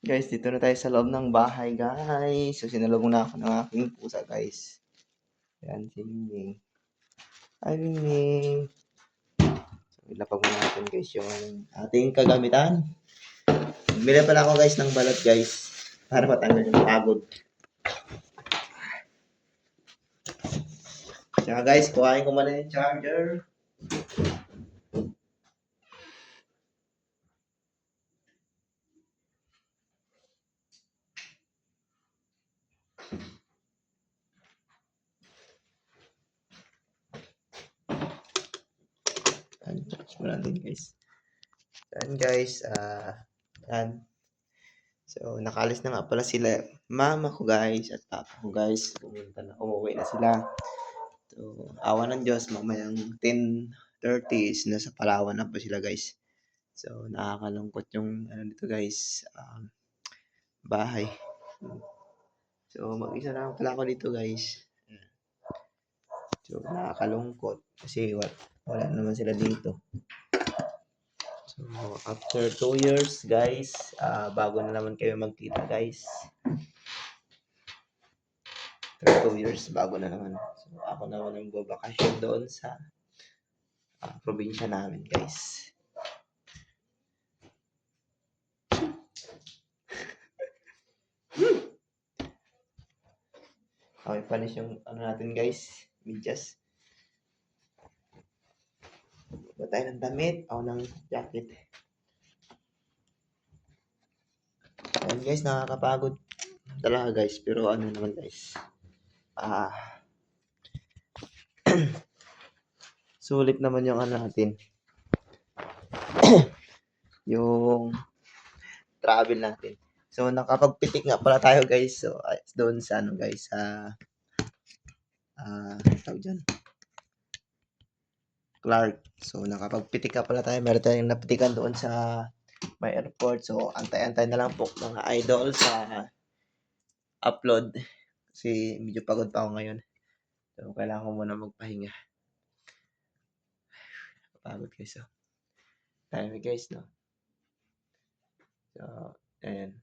Guys, dito na tayo sa loob ng bahay, guys. So, sinalubong na ako ng aking pusa, guys. Ayan, si Mingming. Hi, Mingming. So, ilapag muna natin, guys, yung ating kagamitan. Bili pala ako, guys, ng balot, guys. Para matanggal yung pagod. Tsaka, guys, kuhain ko muna yung charger. Ayan, charge mo natin, guys. Ayan, guys. Ayan. So, nakaalis na nga pala sila. Mama ko, guys, at papa ko, guys. Umuwi na sila. So, awa ng Diyos, mamayang 10:30 is nasa Palawan na po sila, guys. So, nakakalungkot yung, dito, guys, bahay. So, mag-isa na lang pala ako dito, guys. So, nakakalungkot kasi wala naman sila dito. So, after 2 years, guys, bago na naman kayo magkita, guys. After 2 years, bago na naman. So, ako naman ang babakasyon doon sa probinsya namin, guys. Okay, panis yung natin, guys. Medyas. Ba tayo ng damit o ng jacket. Ayan, guys, nakakapagod talaga, guys. Pero ano naman, guys. Sulit naman yung natin. Yung travel natin. So, nakapagpitik nga pala tayo, guys. So, doon sa guys, tawag dyan, Clark. So, nakapagpitik ka pala tayo. Meron tayong napitikan doon sa may airport. So, antay-antay na lang po mga idol sa upload. Kasi medyo pagod pa ako ngayon. So, kailangan ko muna magpahinga. Pagod, guys. So, time, guys, no? So, ayan.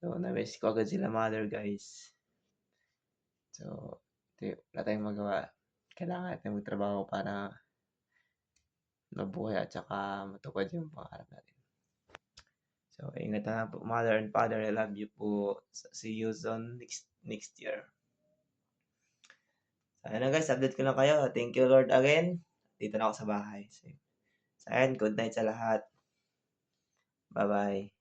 So, na-miss ko agad sila mother, guys. So, wala tayong magawa. Kailangan natin magtrabaho para mabuhay at saka matupad yung pangarap natin. So, ingat na po, mother and father. I love you po. See you soon next year. So, ayun na, guys. Update ko lang kayo. Thank you, Lord, again. Dito na ako sa bahay. So, ayan, good night sa lahat. Bye-bye.